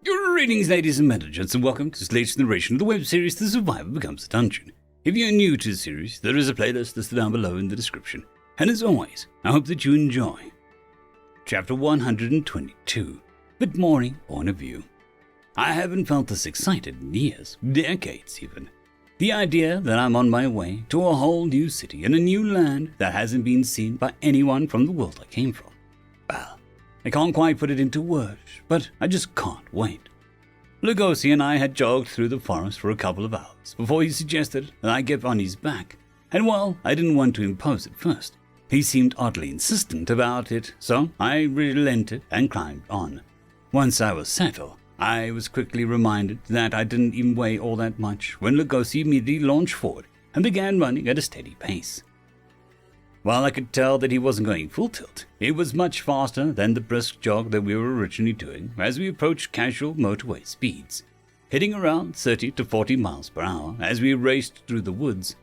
Greetings, ladies and gentlemen, and welcome to this latest narration of the web series The Survivor Becomes a Dungeon. If you're new to the series, there is a playlist listed down below in the description. And as always, I hope that you enjoy. Chapter 122, Bit Morning Point of View. I haven't felt this excited in years, decades even. The idea that I'm on my way to a whole new city in a new land that hasn't been seen by anyone from the world I came from. Well, I can't quite put it into words, but I just can't wait. Lugosi and I had jogged through the forest for a couple of hours before he suggested that I get on his back, and while I didn't want to impose at first, he seemed oddly insistent about it, so I relented and climbed on. Once I was settled, I was quickly reminded that I didn't even weigh all that much when Lugosi immediately launched forward and began running at a steady pace. While I could tell that he wasn't going full tilt, it was much faster than the brisk jog that we were originally doing as we approached casual motorway speeds, hitting around 30 to 40 miles per hour as we raced through the woods.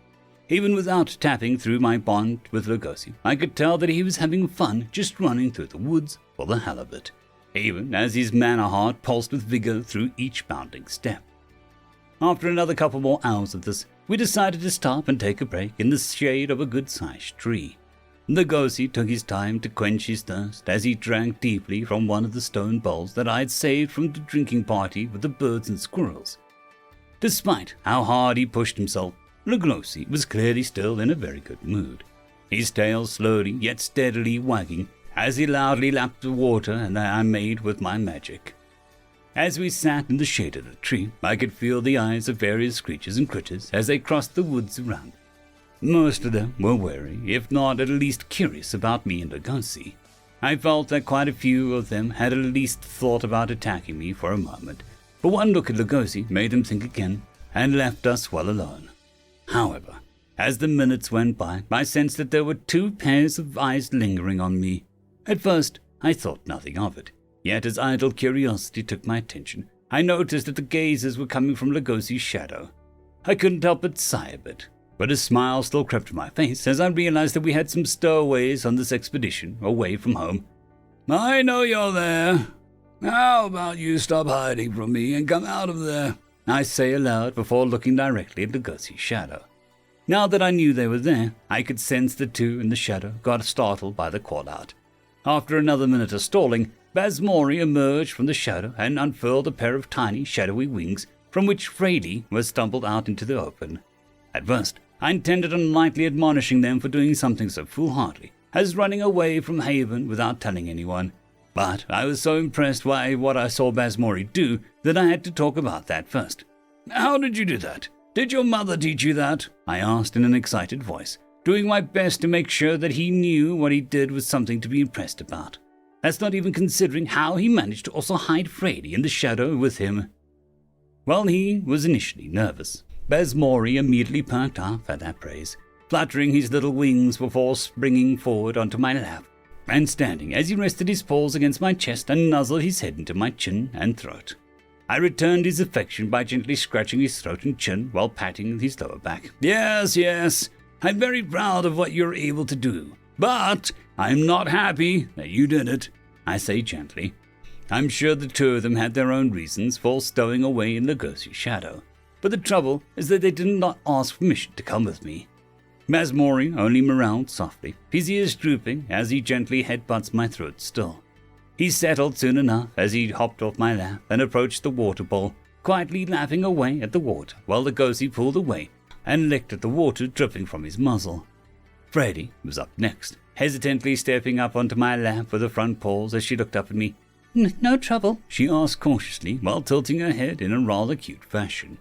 Even without tapping through my bond with Lugosi, I could tell that he was having fun just running through the woods for the hell of it, even as his manor heart pulsed with vigor through each bounding step. After another couple more hours of this, we decided to stop and take a break in the shade of a good-sized tree. Lugosi took his time to quench his thirst as he drank deeply from one of the stone bowls that I had saved from the drinking party with the birds and squirrels. Despite how hard he pushed himself, Lugosi was clearly still in a very good mood, his tail slowly yet steadily wagging as he loudly lapped the water that I made with my magic. As we sat in the shade of the tree, I could feel the eyes of various creatures and critters as they crossed the woods around. Most of them were wary, if not at least curious about me and Lugosi. I felt that quite a few of them had at least thought about attacking me for a moment, but one look at Lugosi made them think again and left us well alone. However, as the minutes went by, I sensed that there were two pairs of eyes lingering on me. At first, I thought nothing of it. Yet as idle curiosity took my attention, I noticed that the gazes were coming from Lugosi's shadow. I couldn't help but sigh a bit, but a smile still crept to my face as I realized that we had some stowaways on this expedition away from home. "I know you're there. How about you stop hiding from me and come out of there?" I say aloud before looking directly at Lugosi's shadow. Now that I knew they were there, I could sense the two in the shadow got startled by the call-out. After another minute of stalling, Basmori emerged from the shadow and unfurled a pair of tiny, shadowy wings from which Frady was stumbled out into the open. At first, I intended on lightly admonishing them for doing something so foolhardy as running away from Haven without telling anyone, but I was so impressed by what I saw Basmori do that I had to talk about that first. "How did you do that? Did your mother teach you that?" I asked in an excited voice, doing my best to make sure that he knew what he did was something to be impressed about. That's not even considering how he managed to also hide Frady in the shadow with him. While he was initially nervous, Basmori immediately perked up at that praise, fluttering his little wings before springing forward onto my lap, and standing as he rested his paws against my chest and nuzzled his head into my chin and throat. I returned his affection by gently scratching his throat and chin while patting his lower back. Yes, I'm very proud of what you're able to do, but I'm not happy that you did it," I say gently. I'm sure the two of them had their own reasons for stowing away in Lugosi's shadow, but the trouble is that they did not ask permission to come with me. Basmori only meowed softly, his ears drooping as he gently headbutts my throat still. He settled soon enough as he hopped off my lap and approached the water bowl, quietly lapping away at the water while Lugosi pulled away and licked at the water dripping from his muzzle. Frady was up next, hesitantly stepping up onto my lap with her front paws as she looked up at me. No trouble?" she asked cautiously while tilting her head in a rather cute fashion.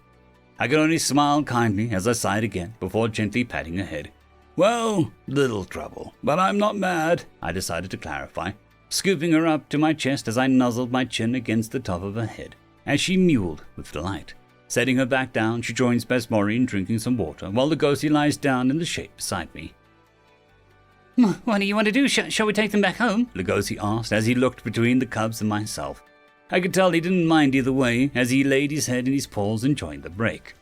I could only smile kindly as I sighed again before gently patting her head. "Well, little trouble, but I'm not mad," I decided to clarify, scooping her up to my chest as I nuzzled my chin against the top of her head, as she mewed with delight. Setting her back down, she joins Basmori in drinking some water while Lugosi lies down in the shade beside me. "What do you want to do? Shall we take them back home?" Lugosi asked as he looked between the cubs and myself. I could tell he didn't mind either way as he laid his head in his paws enjoying the break.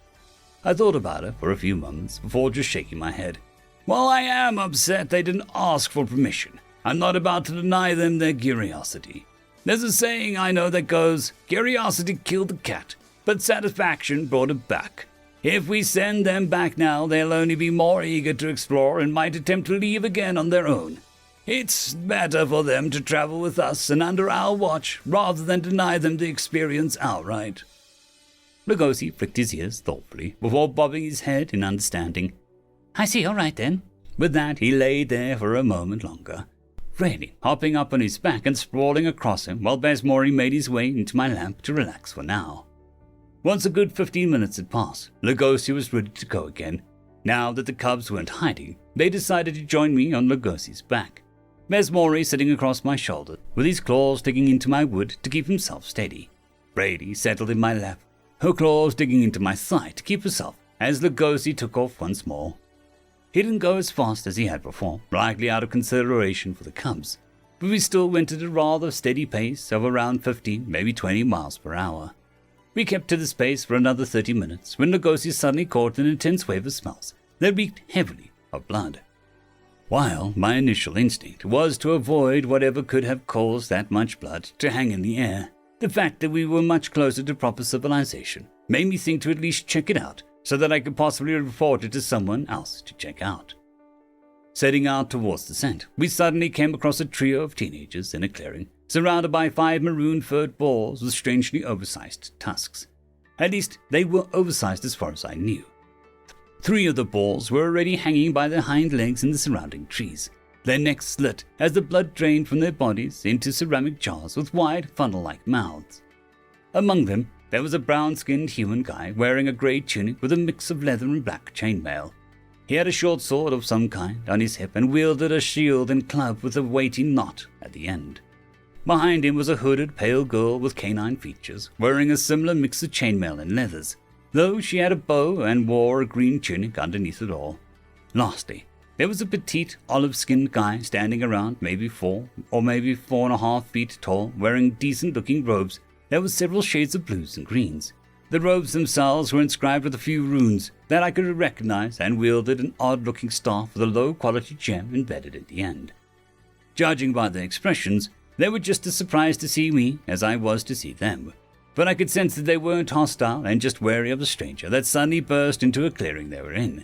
I thought about it for a few moments before just shaking my head. While I am upset they didn't ask for permission, I'm not about to deny them their curiosity. There's a saying I know that goes, curiosity killed the cat, but satisfaction brought it back. If we send them back now, they'll only be more eager to explore and might attempt to leave again on their own. It's better for them to travel with us and under our watch, rather than deny them the experience outright. Lugosi flicked his ears thoughtfully, before bobbing his head in understanding. I see, all right then. With that, he lay there for a moment longer, Rayleigh hopping up on his back and sprawling across him, while Bazmori made his way into my lamp to relax for now. Once a good 15 minutes had passed, Lugosi was ready to go again. Now that the cubs weren't hiding, they decided to join me on Lugosi's back. Bazmori sitting across my shoulder, with his claws digging into my wood to keep himself steady. Brady settled in my lap, her claws digging into my thigh to keep herself, as Lugosi took off once more. He didn't go as fast as he had before, likely out of consideration for the cubs, but we still went at a rather steady pace of around 15, maybe 20 miles per hour. We kept to this pace for another 30 minutes when Lugosi suddenly caught an intense wave of smells that reeked heavily of blood. While my initial instinct was to avoid whatever could have caused that much blood to hang in the air, the fact that we were much closer to proper civilization made me think to at least check it out, so that I could possibly report it to someone else to check out. Setting out towards the scent, we suddenly came across a trio of teenagers in a clearing, surrounded by 5 maroon-furred boars with strangely oversized tusks. At least, they were oversized as far as I knew. 3 of the boars were already hanging by their hind legs in the surrounding trees, their necks slit as the blood drained from their bodies into ceramic jars with wide, funnel-like mouths. Among them, there was a brown-skinned human guy wearing a grey tunic with a mix of leather and black chainmail. He had a short sword of some kind on his hip and wielded a shield and club with a weighty knot at the end. Behind him was a hooded, pale girl with canine features, wearing a similar mix of chainmail and leathers, though she had a bow and wore a green tunic underneath it all. Lastly, there was a petite, olive-skinned guy standing around maybe 4 or maybe 4.5 feet tall, wearing decent-looking robes. There were several shades of blues and greens. The robes themselves were inscribed with a few runes that I could recognize and wielded an odd-looking staff with a low-quality gem embedded at the end. Judging by their expressions, they were just as surprised to see me as I was to see them, but I could sense that they weren't hostile and just wary of a stranger that suddenly burst into a clearing they were in.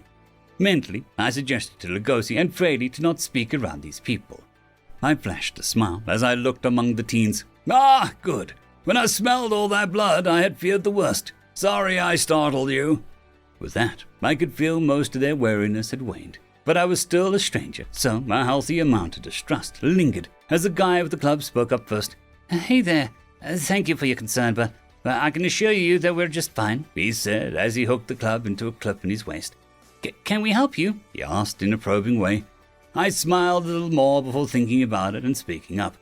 Mentally, I suggested to Lugosi and Fraley to not speak around these people. I flashed a smile as I looked among the teens. Ah, good. When I smelled all that blood, I had feared the worst. Sorry I startled you. With that, I could feel most of their wariness had waned, but I was still a stranger, so a healthy amount of distrust lingered as the guy with the club spoke up first. Hey there, thank you for your concern, but I can assure you that we're just fine, he said as he hooked the club into a clip in his waist. Can we help you? He asked in a probing way. I smiled a little more before thinking about it and speaking up.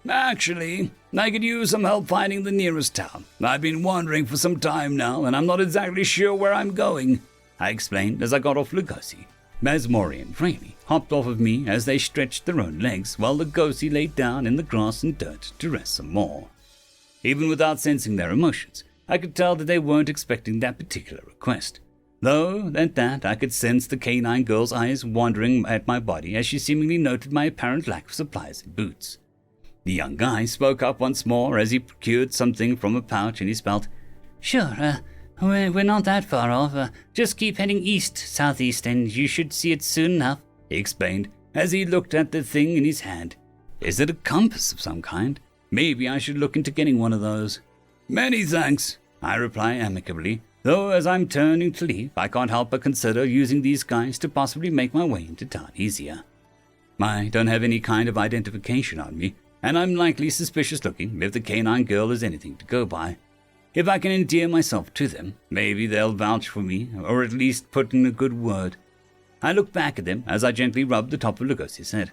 Actually, I could use some help finding the nearest town. I've been wandering for some time now, and I'm not exactly sure where I'm going, I explained as I got off Lugosi. Bazmori and Fraley hopped off of me as they stretched their own legs, while Lugosi laid down in the grass and dirt to rest some more. Even without sensing their emotions, I could tell that they weren't expecting that particular request. Though, at that, I could sense the canine girl's eyes wandering at my body as she seemingly noted my apparent lack of supplies and boots. The young guy spoke up once more as he procured something from a pouch in his belt. Sure, we're not that far off. Just keep heading east-southeast and you should see it soon enough, he explained as he looked at the thing in his hand. Is it a compass of some kind? Maybe I should look into getting one of those. Many thanks, I reply amicably, though as I'm turning to leave, I can't help but consider using these guys to possibly make my way into town easier. I don't have any kind of identification on me, and I'm likely suspicious looking if the canine girl is anything to go by. If I can endear myself to them, maybe they'll vouch for me, or at least put in a good word. I looked back at them as I gently rubbed the top of Lugosi's head.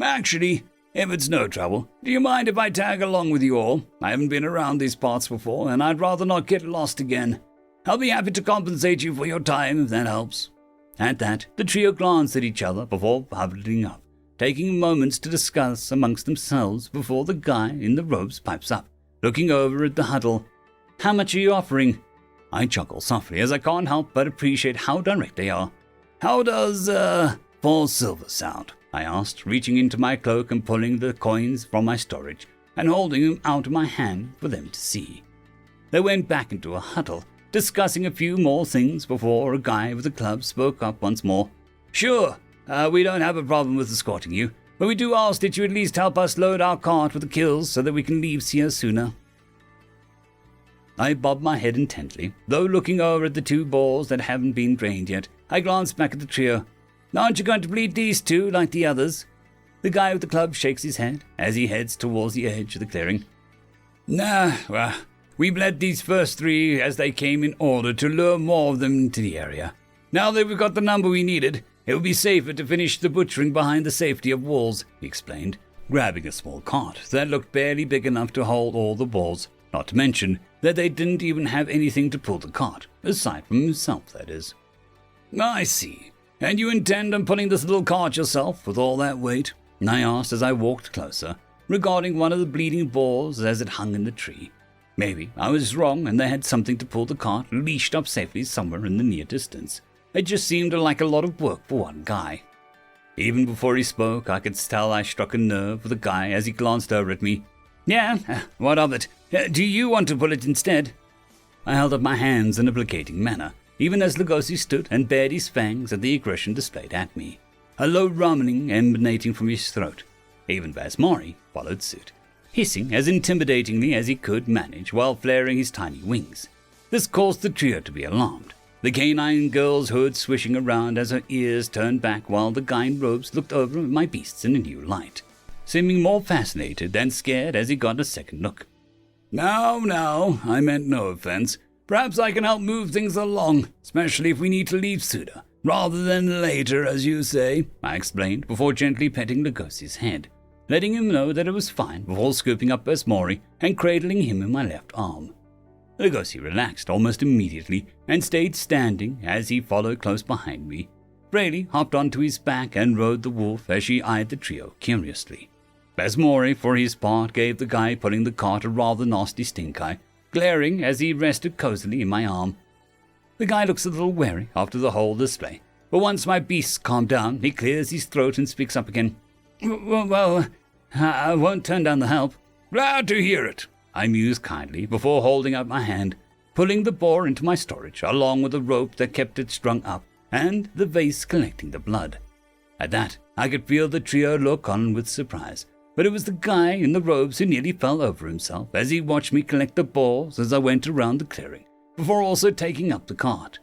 Actually, if it's no trouble, do you mind if I tag along with you all? I haven't been around these parts before, and I'd rather not get lost again. I'll be happy to compensate you for your time if that helps. At that, the trio glanced at each other before huddling up, taking moments to discuss amongst themselves before the guy in the robes pipes up, looking over at the huddle. How much are you offering? I chuckle softly as I can't help but appreciate how direct they are. How does, 4 silver sound? I asked, reaching into my cloak and pulling the coins from my storage. and holding him out of my hand for them to see. They went back into a huddle, discussing a few more things before a guy with a club spoke up once more. "Sure, we don't have a problem with escorting you, but we do ask that you at least help us load our cart with the kills so that we can leave here sooner." I bobbed my head intently, though looking over at the 2 balls that haven't been drained yet. I glanced back at the trio. "Aren't you going to bleed these 2 like the others?" The guy with the club shakes his head as he heads towards the edge of the clearing. "Nah, well, we bled these first 3 as they came in order to lure more of them into the area. Now that we've got the number we needed, it will be safer to finish the butchering behind the safety of walls," he explained, grabbing a small cart that looked barely big enough to hold all the balls, not to mention that they didn't even have anything to pull the cart, aside from himself, that is. "I see. And you intend on pulling this little cart yourself with all that weight?" I asked as I walked closer, regarding one of the bleeding balls as it hung in the tree. Maybe I was wrong and they had something to pull the cart leashed up safely somewhere in the near distance. It just seemed like a lot of work for one guy. Even before he spoke, I could tell I struck a nerve with the guy as he glanced over at me. "Yeah, what of it? Do you want to pull it instead?" I held up my hands in a placating manner, even as Lugosi stood and bared his fangs at the aggression displayed at me, a low rumbling emanating from his throat. Even Vasiliauskas followed suit, hissing as intimidatingly as he could manage while flaring his tiny wings. This caused the trio to be alarmed, the canine girl's hood swishing around as her ears turned back while the guy in robes looked over at my beasts in a new light, seeming more fascinated than scared as he got a second look. Now, I meant no offense. Perhaps I can help move things along, especially if we need to leave sooner, rather than later, as you say," I explained before gently petting Lugosi's head, letting him know that it was fine before scooping up Vasiliauskas and cradling him in my left arm. Lugosi relaxed almost immediately and stayed standing as he followed close behind me. Braley hopped onto his back and rode the wolf as she eyed the trio curiously. Vasiliauskas, for his part, gave the guy pulling the cart a rather nasty stink eye, glaring as he rested cozily in my arm. The guy looks a little wary after the whole display, but once my beasts calm down, he clears his throat and speaks up again. Well, I won't turn down the help." "Glad to hear it," I mused kindly before holding out my hand, pulling the boar into my storage along with the rope that kept it strung up and the vase collecting the blood. At that, I could feel the trio look on with surprise, but it was the guy in the robes who nearly fell over himself as he watched me collect the balls as I went around the clearing, before also taking up the cart.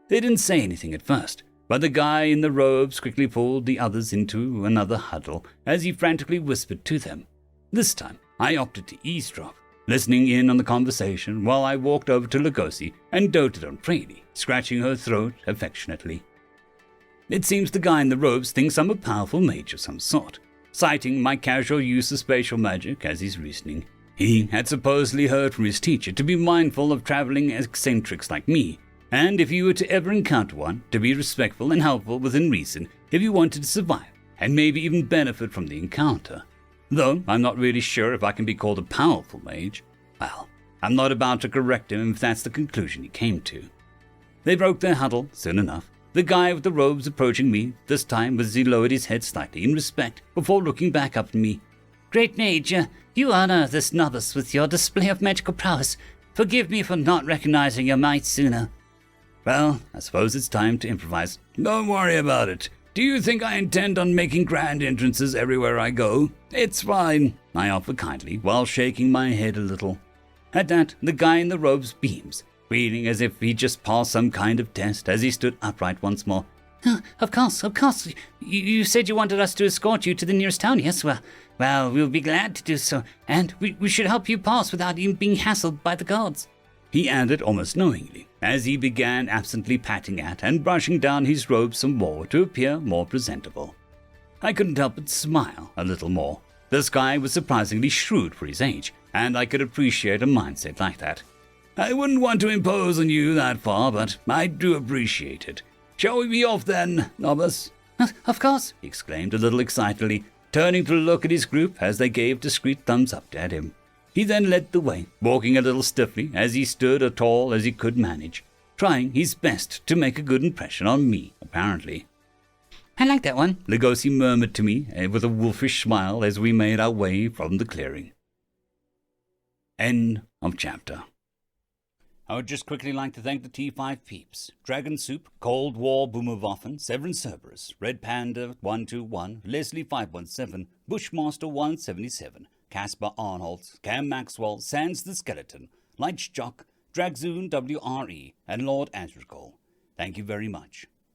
They didn't say anything at first, but the guy in the robes quickly pulled the others into another huddle as he frantically whispered to them. This time, I opted to eavesdrop, listening in on the conversation while I walked over to Lugosi and doted on Brady, scratching her throat affectionately. It seems the guy in the robes thinks I'm a powerful mage of some sort, citing my casual use of spatial magic as his reasoning. He had supposedly heard from his teacher to be mindful of traveling eccentrics like me, and if you were to ever encounter one, to be respectful and helpful within reason if you wanted to survive, and maybe even benefit from the encounter. Though I'm not really sure if I can be called a powerful mage. Well, I'm not about to correct him if that's the conclusion he came to. They broke their huddle soon enough, the guy with the robes approaching me, this time as he lowered his head slightly in respect before looking back up at me. "Great Mage, you honor this novice with your display of magical prowess. Forgive me for not recognizing your might sooner." "Well, I suppose it's time to improvise." "Don't worry about it. Do you think I intend on making grand entrances everywhere I go?" "It's fine," I offer kindly while shaking my head a little. At that, the guy in the robes beams, feeling as if he just passed some kind of test as he stood upright once more. Of course. You said you wanted us to escort you to the nearest town, yes? Well, we'll be glad to do so, and we should help you pass without even being hassled by the guards," he added almost knowingly, as he began absently patting at and brushing down his robe some more to appear more presentable. I couldn't help but smile a little more. This guy was surprisingly shrewd for his age, and I could appreciate a mindset like that. "I wouldn't want to impose on you that far, but I do appreciate it. Shall we be off then, novice?" Of course," he exclaimed a little excitedly, turning to look at his group as they gave discreet thumbs up at him. He then led the way, walking a little stiffly as he stood as tall as he could manage, trying his best to make a good impression on me, apparently. "I like that one," Lugosi murmured to me with a wolfish smile as we made our way from the clearing. End of chapter. I would just quickly like to thank the T5 peeps: DragonSoup, Cold War Boomerwaffen, Sevaren Serberous, Red Panda 121, Leslie 517, Bushmaster 177, Casper Arnholtz, Cam Maxwell, Sans the Skeleton, Lightjock, Dragzoon W.R.E, and Lord Azrekahl. Thank you very much.